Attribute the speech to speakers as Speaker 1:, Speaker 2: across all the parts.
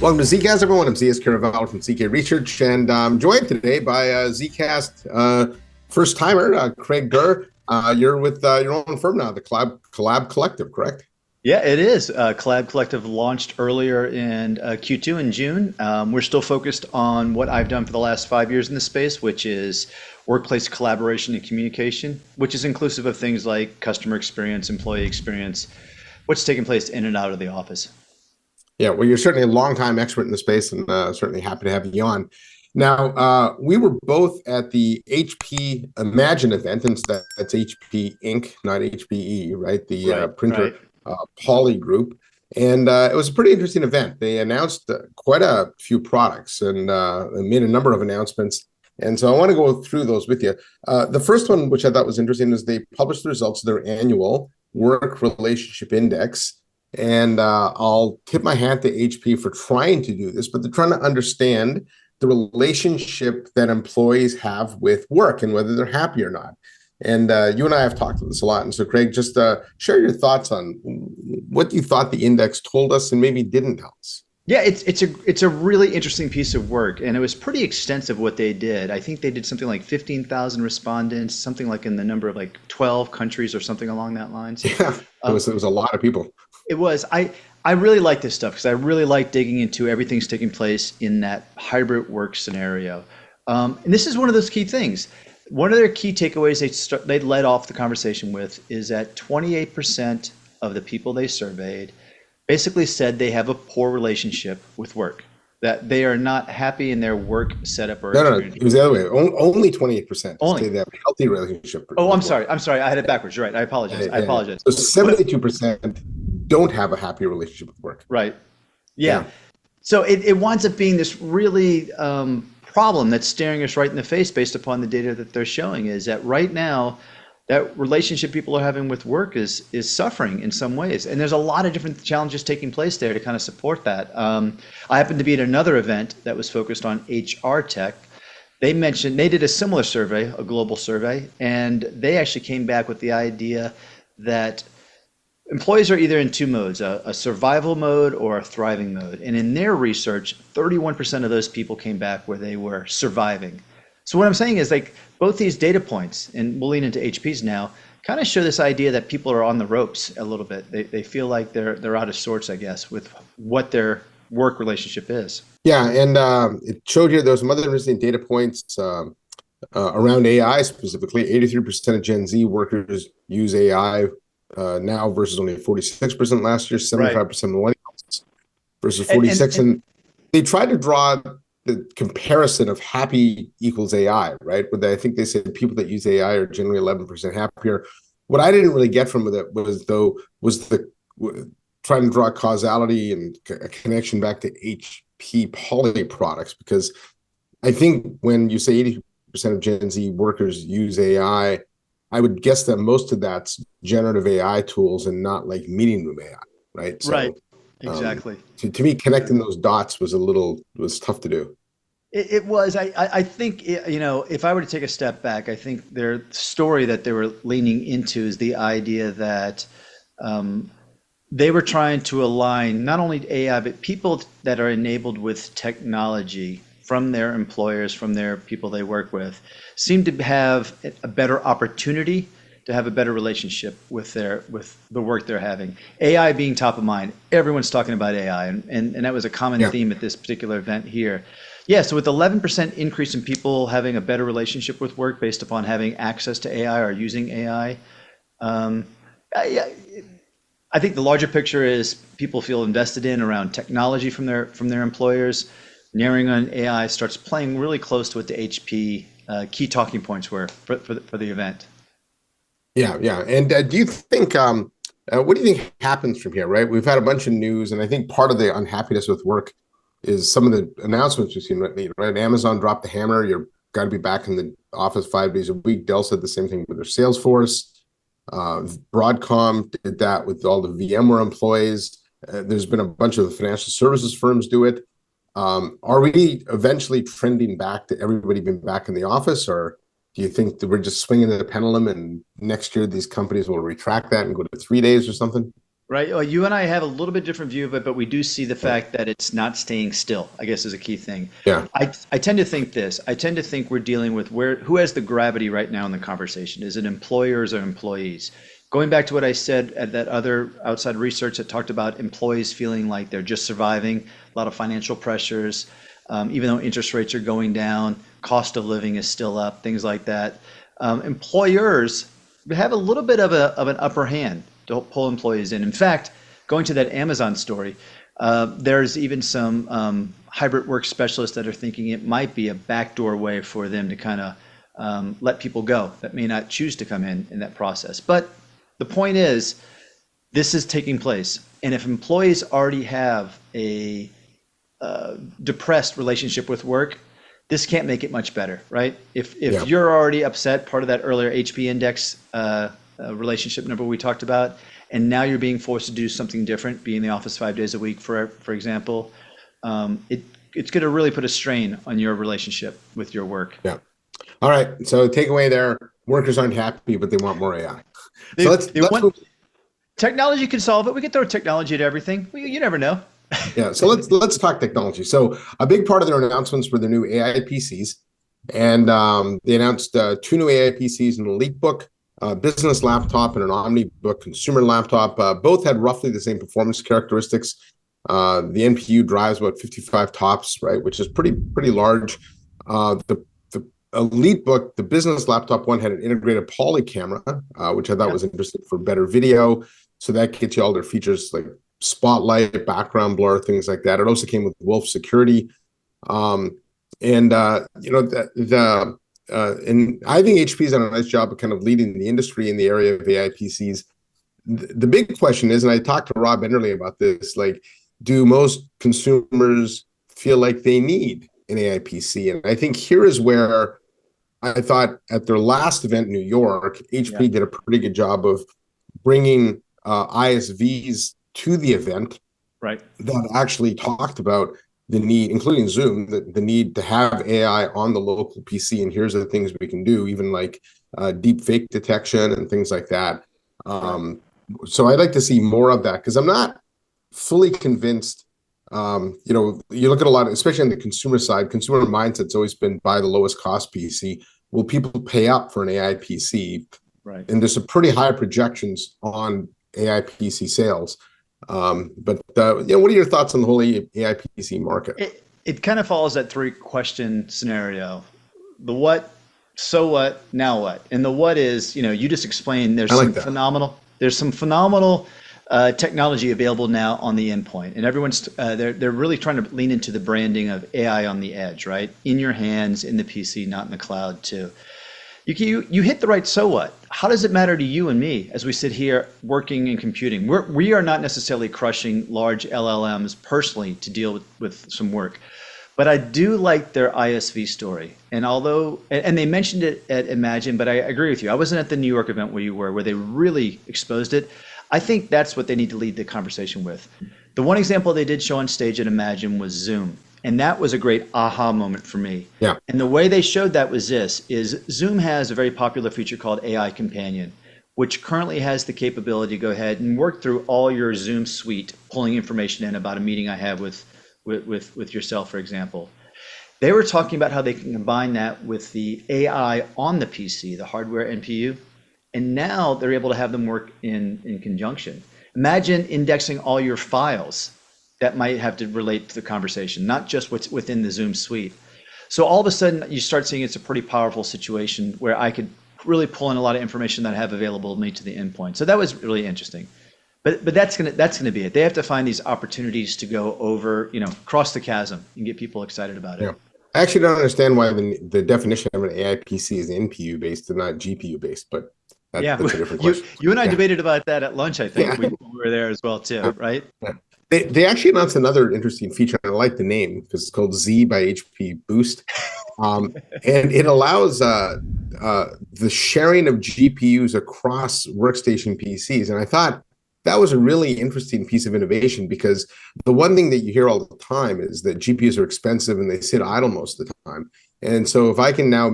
Speaker 1: Welcome to ZKast, everyone. I'm Z.S. Caravallo from ZK Research, and I'm joined today by ZKast first-timer, Craig Durr. You're with your own firm now, the Collab Collective, correct?
Speaker 2: Yeah, it is. Collab Collective launched earlier in Q2 in June. We're still focused on what I've done for the last 5 years in the space, which is workplace collaboration and communication, which is inclusive of things like customer experience, employee experience, what's taking place in and out of the office.
Speaker 1: Yeah, well, you're certainly a longtime expert in the space, and certainly happy to have you on. Now, we were both at the HP Imagine event, and that's HP Inc., not HPE, right? The printer Poly group. And it was a pretty interesting event. They announced quite a few products and made a number of announcements. And so I want to go through those with you. The first one, which I thought was interesting, is they published the results of their annual Work Relationship Index. And I'll tip my hat to HP for trying to do this, but they're trying to understand the relationship that employees have with work and whether they're happy or not. And you and I have talked about this a lot. And so, Craig, just share your thoughts on what you thought the index told us and maybe didn't tell us.
Speaker 2: Yeah, it's a really interesting piece of work, and it was pretty extensive what they did. I think they did something like 15,000 respondents, something like in the number of like 12 countries or something along that lines.
Speaker 1: Yeah, it was a lot of people.
Speaker 2: It was. I really like this stuff because I really like digging into everything's taking place in that hybrid work scenario. And this is one of those key things. One of their key takeaways they led off the conversation with is that 28% of the people they surveyed basically said they have a poor relationship with work, that they are not happy in their work setup or experience.
Speaker 1: No, it was the other way. Only 28% say they have a healthy relationship.
Speaker 2: Oh, I'm sorry. I had it backwards. You're right. I apologize. I apologize.
Speaker 1: So 72% don't have a happy relationship with work.
Speaker 2: Right. Yeah. So it winds up being this really problem that's staring us right in the face based upon the data that they're showing, is that right now that relationship people are having with work is suffering in some ways. And there's a lot of different challenges taking place there to kind of support that. I happened to be at another event that was focused on HR tech. They did a similar survey, a global survey, and they actually came back with the idea that employees are either in two modes, a survival mode or a thriving mode. And in their research, 31% of those people came back where they were surviving. So what I'm saying is, like, both these data points, and we'll lean into HP's now, kind of show this idea that people are on the ropes a little bit. They feel like they're out of sorts, I guess, with what their work relationship is.
Speaker 1: Yeah, and it showed here there was some other interesting data points around AI specifically. 83% of Gen Z workers use AI now versus only 46% last year, 75% millennials versus 46%. And they tried to draw the comparison of happy equals AI, right? But I think they said people that use AI are generally 11% happier. What I didn't really get from it was trying to draw causality and a connection back to HP Poly products, because I think when you say 80% of Gen Z workers use AI, I would guess that most of that's generative AI tools and not like meeting room AI, right? So,
Speaker 2: right. Exactly.
Speaker 1: To me, connecting those dots was tough to do.
Speaker 2: It was. I think, if I were to take a step back, I think their story that they were leaning into is the idea that they were trying to align not only AI, but people that are enabled with technology from their employers, from their people they work with, seem to have a better opportunity to have a better relationship with the work they're having. AI being top of mind, everyone's talking about AI, and that was a common theme at this particular event here. Yeah, so with 11% increase in people having a better relationship with work based upon having access to AI or using AI, I think the larger picture is people feel invested in around technology from their employers. Narrowing on AI starts playing really close to what the HP key talking points were for the event.
Speaker 1: Yeah. And do you think, what do you think happens from here, right? We've had a bunch of news, and I think part of the unhappiness with work is some of the announcements we've seen, right? Amazon dropped the hammer. You're got to be back in the office 5 days a week. Dell said the same thing with their Salesforce. Broadcom did that with all the VMware employees. There's been a bunch of the financial services firms do it. Are we eventually trending back to everybody being back in the office, or do you think that we're just swinging the pendulum and next year these companies will retract that and go to 3 days or something?
Speaker 2: Right. Well, you and I have a little bit different view of it, but we do see the fact that it's not staying still, I guess is a key thing.
Speaker 1: Yeah.
Speaker 2: I tend to think this. I tend to think we're dealing with who has the gravity right now in the conversation? Is it employers or employees? Going back to what I said at that other outside research that talked about employees feeling like they're just surviving, a lot of financial pressures, even though interest rates are going down, cost of living is still up, things like that. Employers have a little bit of an upper hand to pull employees in. In fact, going to that Amazon story, there's even some hybrid work specialists that are thinking it might be a backdoor way for them to kind of let people go that may not choose to come in that process. But the point is, this is taking place. And if employees already have a depressed relationship with work, this can't make it much better, right? If
Speaker 1: Yeah.
Speaker 2: you're already upset, part of that earlier HP index relationship number we talked about, and now you're being forced to do something different, be in the office 5 days a week, for example, it's going to really put a strain on your relationship with your work.
Speaker 1: Yeah. All right. So takeaway there: workers aren't happy, but they want more AI.
Speaker 2: They,
Speaker 1: So let's
Speaker 2: they
Speaker 1: let's
Speaker 2: want,
Speaker 1: move.
Speaker 2: technology can solve it. We can throw technology at everything. You never know.
Speaker 1: Yeah. So let's talk technology. So a big part of their announcements were the new AI PCs, and they announced two new AI PCs: an EliteBook business laptop and an OmniBook consumer laptop. Both had roughly the same performance characteristics. The NPU drives about 55 tops, right, which is pretty large. The EliteBook, the business laptop one, had an integrated poly camera, which I thought was interesting for better video. So that gets you all their features like spotlight, background blur, things like that. It also came with Wolf security. And I think HP's done a nice job of kind of leading the industry in the area of AI PCs. The big question is, and I talked to Rob Enderle about this, like, do most consumers feel like they need an AI PC? And I think here is where I thought at their last event in New York, HP did a pretty good job of bringing ISVs to the event,
Speaker 2: right,
Speaker 1: that actually talked about the need, including Zoom, the need to have AI on the local PC. And here's the things we can do, even like deep fake detection and things like that. So I'd like to see more of that, because I'm not fully convinced. You look at a lot, especially on the consumer side, consumer mindset's always been buy the lowest cost PC. Will people pay up for an AI PC?
Speaker 2: right.
Speaker 1: And there's some pretty high projections on AI PC sales. But what are your thoughts on the whole AI PC market?
Speaker 2: It kind of follows that three-question scenario. The what, so what, now what? And the what is, you just explained there's some phenomenal technology available now on the endpoint, and everyone's they're really trying to lean into the branding of AI on the edge, right? In your hands, in the PC, not in the cloud too. You hit the right so what. How does it matter to you and me as we sit here working and computing? We are not necessarily crushing large LLMs personally to deal with some work. But I do like their ISV story. And they mentioned it at Imagine, but I agree with you. I wasn't at the New York event where you were, where they really exposed it. I think that's what they need to lead the conversation with. The one example they did show on stage at Imagine was Zoom. And that was a great aha moment for me.
Speaker 1: Yeah.
Speaker 2: And the way they showed that was Zoom has a very popular feature called AI Companion, which currently has the capability to go ahead and work through all your Zoom suite, pulling information in about a meeting I have with yourself, for example. They were talking about how they can combine that with the AI on the PC, the hardware NPU, and now they're able to have them work in conjunction. Imagine indexing all your files that might have to relate to the conversation, not just what's within the Zoom suite. So all of a sudden, you start seeing it's a pretty powerful situation where I could really pull in a lot of information that I have available to me to the endpoint. So that was really interesting. But that's gonna be it. They have to find these opportunities to go over, cross the chasm and get people excited about it.
Speaker 1: Yeah. I actually don't understand why the definition of an AI PC is NPU based and not GPU based, but that's a different question.
Speaker 2: You and I debated about that at lunch, I think. We were there as well too, right?
Speaker 1: Yeah. They actually announced another interesting feature, and I like the name because it's called Z by HP Boost. And it allows the sharing of GPUs across workstation PCs. And I thought that was a really interesting piece of innovation, because the one thing that you hear all the time is that GPUs are expensive and they sit idle most of the time. And so if I can now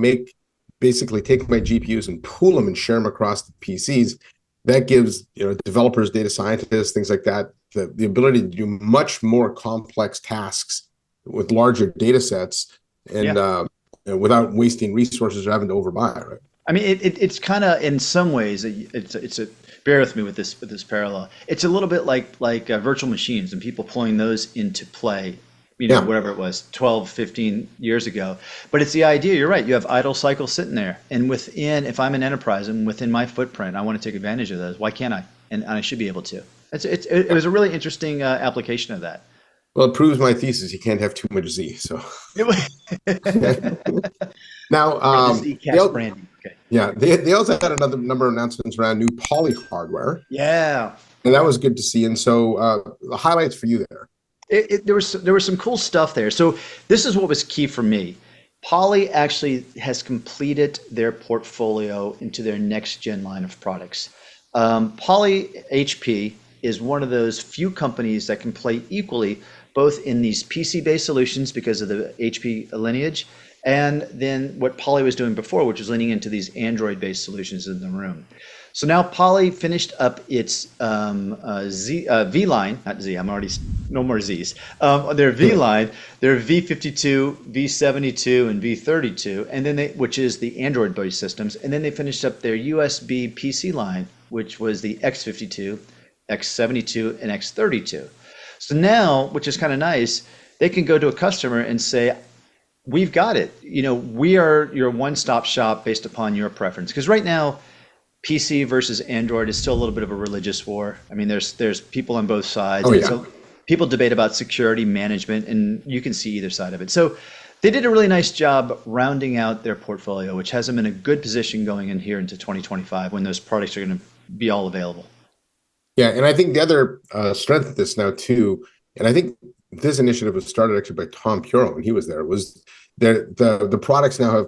Speaker 1: basically take my GPUs and pool them and share them across the PCs, that gives developers, data scientists, things like that, the ability to do much more complex tasks with larger data sets and
Speaker 2: Yeah.
Speaker 1: without wasting resources or having to overbuy, right?
Speaker 2: I mean, it's kind of in some ways it's a bear with me with this parallel. It's a little bit like virtual machines and people pulling those into play,
Speaker 1: Yeah.
Speaker 2: whatever it was, 12, 15 years ago. But it's the idea, you're right, you have idle cycles sitting there. And if I'm an enterprise and within my footprint, I want to take advantage of those. Why can't I? And I should be able to. It was a really interesting application of that.
Speaker 1: Well, it proves my thesis. You can't have too much Z. So now,
Speaker 2: Or the ZKast branding. Okay.
Speaker 1: they also had another number of announcements around new poly hardware,
Speaker 2: Yeah.
Speaker 1: and that was good to see. And so, the highlights for you there.
Speaker 2: There was some cool stuff there. So this is what was key for me. Poly actually has completed their portfolio into their next gen line of products. Poly HP is one of those few companies that can play equally both in these PC-based solutions because of the HP lineage, and then what Poly was doing before, which was leaning into these Android-based solutions in the room. So now Poly finished up its V line, not Z. I'm already no more Z's. Their V line, their V52, V72, and V32, and then which is the Android-based systems, and then they finished up their USB PC line, which was the X52, X72, and X32. So now, which is kind of nice, they can go to a customer and say, we've got it. We are your one-stop shop based upon your preference. Because right now, PC versus Android is still a little bit of a religious war. I mean, there's people on both sides.
Speaker 1: Oh,
Speaker 2: And
Speaker 1: yeah.
Speaker 2: so people debate about security management, and you can see either side of it. So they did a really nice job rounding out their portfolio, which has them in a good position going in here into 2025 when those products are going to be all available.
Speaker 1: Yeah, and I think the other strength of this now too, and I think this initiative was started actually by Tom Puro when he was there, was the products now have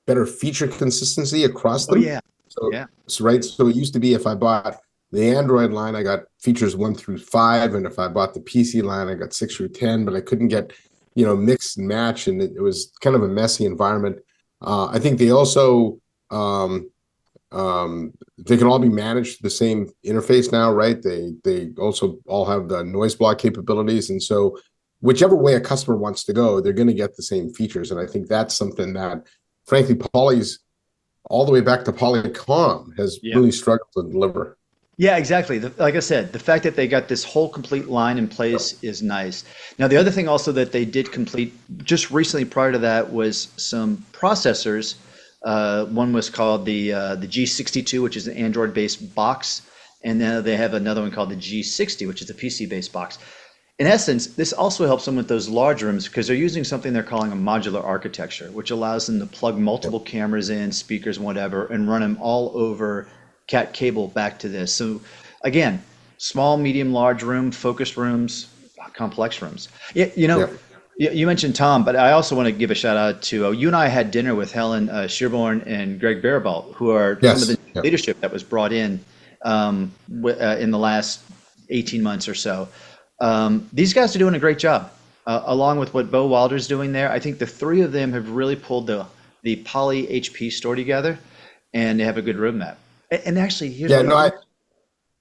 Speaker 1: better feature consistency across
Speaker 2: Oh,
Speaker 1: them.
Speaker 2: yeah.
Speaker 1: So,
Speaker 2: Yeah.
Speaker 1: so it used to be if I bought the Android line, I got features 1 through 5, and if I bought the PC line, I got 6 through 10, but I couldn't get mix and match, and it was kind of a messy environment. I think they also they can all be managed the same interface now, right? They also all have the noise block capabilities, and so whichever way a customer wants to go, they're going to get the same features. And I think that's something that, frankly, Poly's all the way back to Polycom has
Speaker 2: Yeah.
Speaker 1: really struggled to deliver.
Speaker 2: Yeah, exactly. Like I said, the fact that they got this whole complete line in place is nice. Now, the other thing also that they did complete just recently prior to that was some processors. One was called the G62, which is an Android-based box, and then they have another one called the G60, which is a PC-based box. In essence, this also helps them with those large rooms because they're using something they're calling a modular architecture, which allows them to plug multiple cameras in, speakers, and whatever, and run them all over cat cable back to this. So again, small, medium, large room, focused rooms, complex rooms. Yeah,
Speaker 1: Yeah.
Speaker 2: you mentioned Tom, but I also want to give a shout out to you and I had dinner with Helen Shearborn and Greg Barabalt, who are some of
Speaker 1: Yes.
Speaker 2: the
Speaker 1: Yeah.
Speaker 2: leadership that was brought in in the last 18 months or so. These guys are doing a great job, along with what Bo Wilder's doing there. I think the three of them have really pulled the Poly HP store together, and they have a good roadmap. And actually, here's
Speaker 1: Yeah.
Speaker 2: what
Speaker 1: No,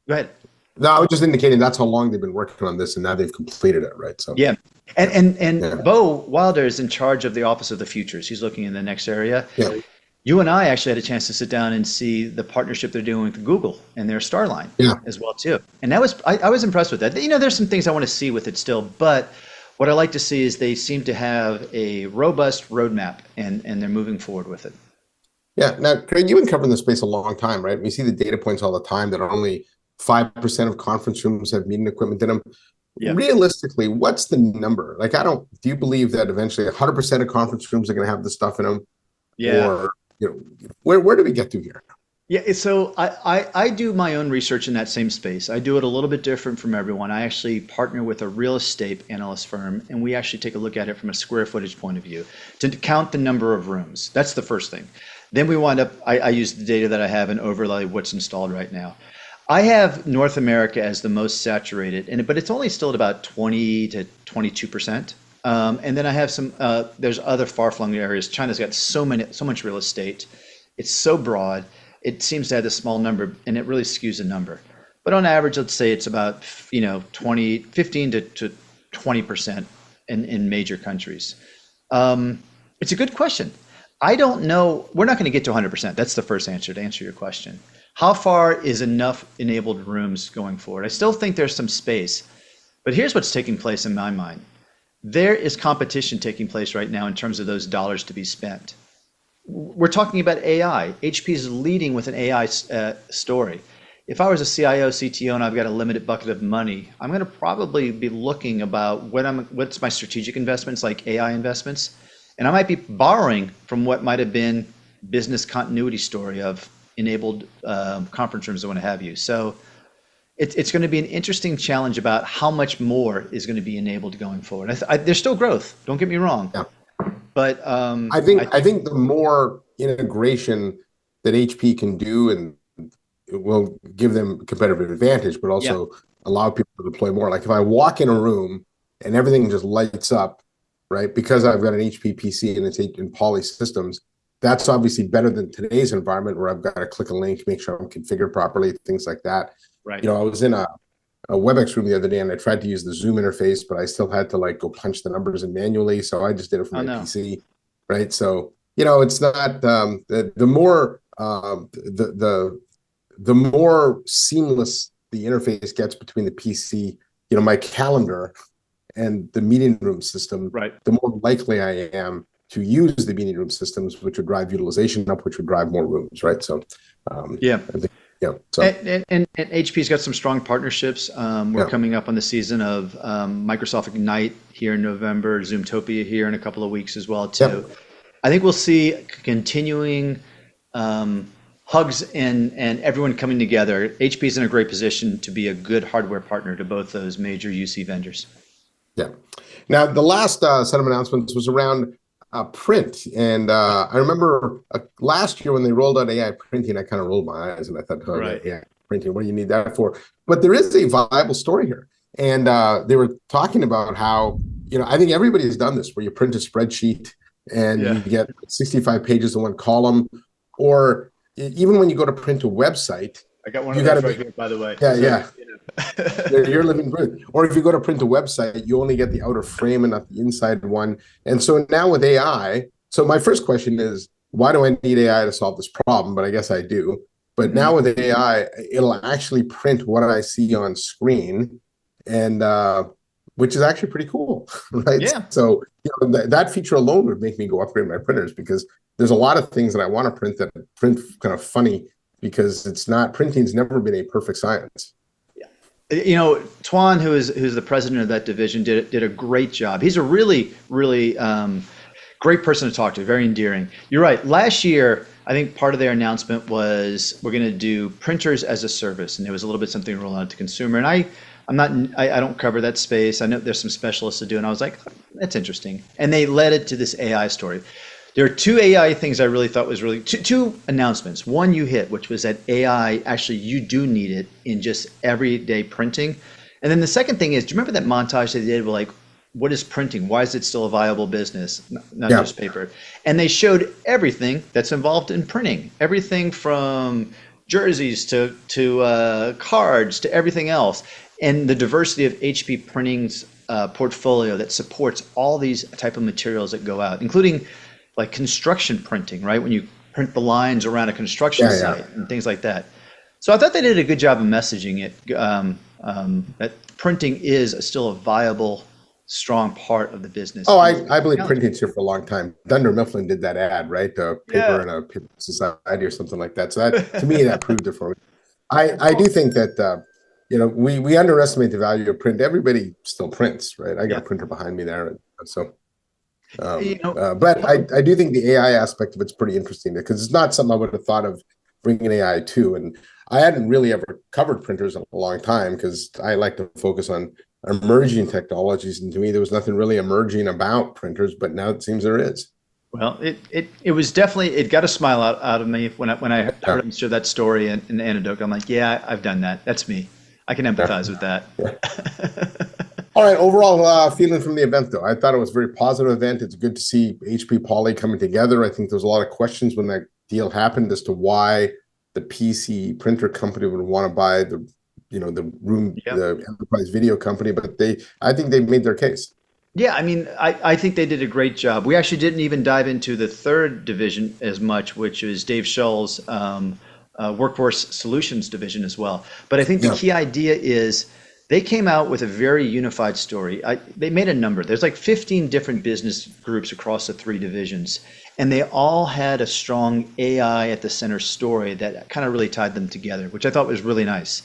Speaker 2: go ahead.
Speaker 1: I was just indicating that's how long they've been working on this, and now they've completed it, right? So
Speaker 2: Yeah. And
Speaker 1: yeah.
Speaker 2: Bo Wilder is in charge of the Office of the Futures. He's looking in the next area.
Speaker 1: Yeah.
Speaker 2: You and I actually had a chance to sit down and see the partnership they're doing with Google and their Starline
Speaker 1: Yeah.
Speaker 2: as well too. And that was I was impressed with that. There's some things I want to see with it still, but what I like to see is they seem to have a robust roadmap and they're moving forward with it.
Speaker 1: Yeah. Now, Craig, you've been covering the space a long time, right? We see the data points all the time that only 5% of conference rooms have meeting equipment in them.
Speaker 2: Yeah.
Speaker 1: Realistically, what's the number? Like, do you believe that eventually 100% of conference rooms are going to have this stuff in them?
Speaker 2: Yeah.
Speaker 1: Or, where do we get to here?
Speaker 2: Yeah, so I do my own research in that same space. I do it a little bit different from everyone. I actually partner with a real estate analyst firm, and we actually take a look at it from a square footage point of view to count the number of rooms. That's the first thing. Then we wind up, I use the data that I have and overlay what's installed right now. I have North America as the most saturated, but it's only still at about 20 to 22%. And then I have there's other far-flung areas. China's got so much real estate. It's so broad. it seems to have a small number, and it really skews the number. But on average, let's say it's about 15 to 20% in major countries. It's a good question. I don't know. We're not going to get to 100%. That's the first answer to answer your question. How far is enough enabled rooms going forward? I still think there's some space, but here's what's taking place in my mind. There is competition taking place right now in terms of those dollars to be spent. We're talking about AI. HP is leading with an AI story. If I was a CIO, CTO, and I've got a limited bucket of money, I'm going to probably be looking about what's my strategic investments, like AI investments, and I might be borrowing from what might have been business continuity story of enabled conference rooms and what have you. So it's going to be an interesting challenge about how much more is going to be enabled going forward. There's still growth. Don't get me wrong.
Speaker 1: Yeah.
Speaker 2: But
Speaker 1: I think the more integration that HP can do, and it will give them competitive advantage, but also allow people to deploy more. Like if I walk in a room and everything just lights up, right? Because I've got an HP PC and it's in Poly systems, that's obviously better than today's environment where I've got to click a link, make sure I'm configured properly, things like that.
Speaker 2: Right.
Speaker 1: I was in a WebEx room the other day and I tried to use the Zoom interface, but I still had to like go punch the numbers in manually. So I just did it from my PC, right? So, it's not the more seamless the interface gets between the PC, my calendar and the meeting room system,
Speaker 2: right,
Speaker 1: the more likely I am to use the meeting room systems, which would drive utilization up, which would drive more rooms, right? So, I think, so.
Speaker 2: And HP's got some strong partnerships. We're coming up on the season of Microsoft Ignite here in November, Zoomtopia here in a couple of weeks as well, too. Yep. I think we'll see continuing hugs and everyone coming together. HP's in a great position to be a good hardware partner to both those major UC vendors.
Speaker 1: Yeah. Now, the last set of announcements was around print. And I remember last year when they rolled out AI printing, I kind of rolled my eyes and I thought, AI printing, what do you need that for? But there is a viable story here. And they were talking about how, I think everybody's done this where you print a spreadsheet and you get 65 pages in one column, or even when you go to print a website.
Speaker 2: I got one of those right here, by the way.
Speaker 1: Yeah. You're living proof. Or if you go to print a website, you only get the outer frame and not the inside one. And so now with AI, so my first question is, why do I need AI to solve this problem? But I guess I do. But now with AI, it'll actually print what I see on screen, and which is actually pretty cool, right?
Speaker 2: Yeah.
Speaker 1: So that feature alone would make me go upgrade my printers, because there's a lot of things that I want to print that print kind of funny, because printing's never been a perfect science.
Speaker 2: Tuan, who's the president of that division, did a great job. He's a really, really great person to talk to, very endearing. You're right. Last year, I think part of their announcement was we're going to do printers as a service, and there was a little bit something rolling out to consumer. And I don't cover that space. I know there's some specialists that do, and I was like, oh, that's interesting. And they led it to this AI story. There are two AI things I really thought was really two announcements. One you hit, which was that AI, actually, you do need it in just everyday printing. And then the second thing is, do you remember that montage they did with like, what is printing? Why is it still a viable business, not just paper? And they showed everything that's involved in printing, everything from jerseys to cards to everything else. And the diversity of HP Printing's portfolio that supports all these type of materials that go out, including like construction printing, right? When you print the lines around a construction site and things like that. So I thought they did a good job of messaging it, that printing is still a viable, strong part of the business.
Speaker 1: Oh, I believe printing's here for a long time. Dunder Mifflin did that ad, right? Paper and a Paper Society or something like that. So that, to me, that proved it for me. I do think that, we underestimate the value of print. Everybody still prints, right? I got a printer behind me there. So. But I do think the AI aspect of it's pretty interesting, because it's not something I would have thought of bringing AI to. And I hadn't really ever covered printers in a long time, because I like to focus on emerging technologies. And to me, there was nothing really emerging about printers, but now it seems there is.
Speaker 2: Well, it was definitely, it got a smile out of me when I heard him share that story and the anecdote. I'm like, yeah, I've done that. That's me. I can empathize with that.
Speaker 1: All right, overall feeling from the event, though. I thought it was a very positive event. It's good to see HP Poly coming together. I think there was a lot of questions when that deal happened as to why the PC printer company would want to buy the,
Speaker 2: Yep.
Speaker 1: the enterprise video company, but I think they made their case.
Speaker 2: Yeah, I mean, I think they did a great job. We actually didn't even dive into the third division as much, which is Dave Shull's Workforce Solutions division as well. But I think the
Speaker 1: Yeah.
Speaker 2: key idea is they came out with a very unified story. They made a number. There's like 15 different business groups across the three divisions, and they all had a strong AI at the center story that kind of really tied them together, which I thought was really nice.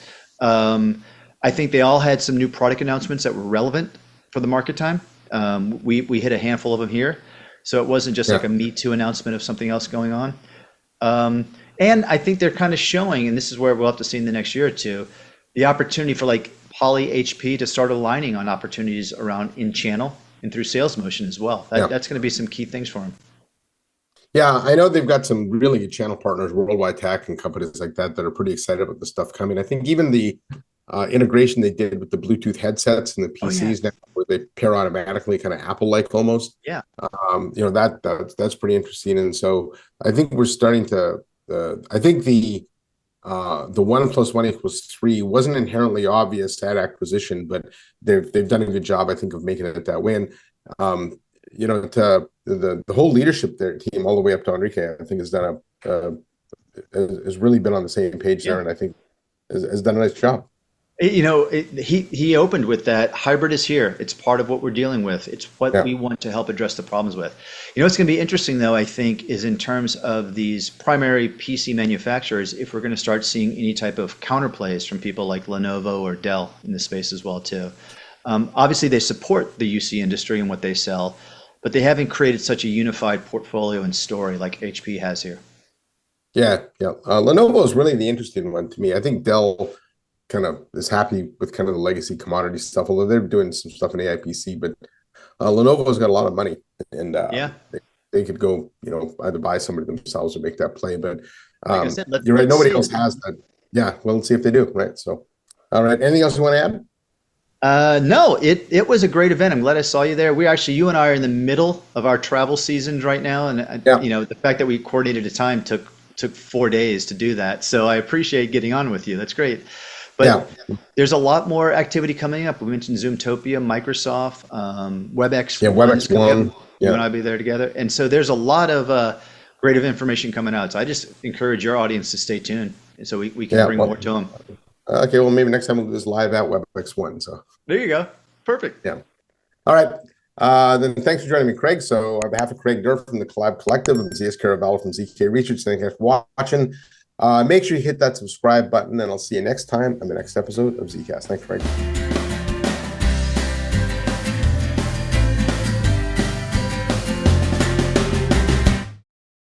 Speaker 2: I think they all had some new product announcements that were relevant for the market time. We hit a handful of them here, so it wasn't just like
Speaker 1: Yeah.
Speaker 2: a Me Too announcement of something else going on. And I think they're kind of showing, and this is where we'll have to see in the next year or two, the opportunity for like Poly HP to start aligning on opportunities around in channel and through sales motion as well.
Speaker 1: Yeah.
Speaker 2: That's going to be some key things for them.
Speaker 1: Yeah, I know they've got some really good channel partners, Worldwide Tech and companies like that, that are pretty excited about the stuff coming. I think even the integration they did with the Bluetooth headsets and the
Speaker 2: Oh yeah,
Speaker 1: PCs now, where they pair automatically, kind of Apple-like almost.
Speaker 2: yeah.
Speaker 1: That's pretty interesting. And so I think we're starting to. I think the 1+1=3 wasn't inherently obvious at acquisition, but they've done a good job, I think, of making it that way. And to the whole leadership there team, all the way up to Enrique, I think has done has really been on the same page there, and I think has done a nice job.
Speaker 2: He opened with that hybrid is here. It's part of what we're dealing with. It's what
Speaker 1: Yeah.
Speaker 2: we want to help address the problems with. What's going to be interesting though, I think, is in terms of these primary PC manufacturers, if we're going to start seeing any type of counterplays from people like Lenovo or Dell in the space as well too. Obviously, they support the UC industry and what they sell, but they haven't created such a unified portfolio and story like HP has here.
Speaker 1: Yeah. Lenovo is really the interesting one to me. I think Dell kind of is happy with kind of the legacy commodity stuff, although they're doing some stuff in AI PC. But Lenovo's got a lot of money, and
Speaker 2: Yeah.
Speaker 1: they could go, either buy somebody themselves or make that play. But
Speaker 2: Like I said,
Speaker 1: you're right,
Speaker 2: let's
Speaker 1: nobody
Speaker 2: see.
Speaker 1: else has that. Yeah, well, let's see if they do, right? So, all right, anything else you want to add?
Speaker 2: No, it was a great event. I'm glad I saw you there. You and I are in the middle of our travel seasons right now, and
Speaker 1: Yeah.
Speaker 2: the fact that we coordinated a time took 4 days to do that. So I appreciate getting on with you. That's great. But
Speaker 1: Yeah.
Speaker 2: there's a lot more activity coming up. We mentioned Zoomtopia, Microsoft, WebEx.
Speaker 1: Yeah, WebEx One.
Speaker 2: You
Speaker 1: Yeah.
Speaker 2: and I will be there together, and so there's a lot of great information coming out. So I just encourage your audience to stay tuned, so we can bring more to them.
Speaker 1: Okay, well, maybe next time we'll do this live at WebEx One. So
Speaker 2: There you go. Perfect.
Speaker 1: yeah. All right. Then thanks for joining me, Craig. So on behalf of Craig Durr from the Collab Collective and ZS Caravello from ZK Research, thank you for watching. Make sure you hit that subscribe button, and I'll see you next time on the next episode of ZKast. Thanks, Craig.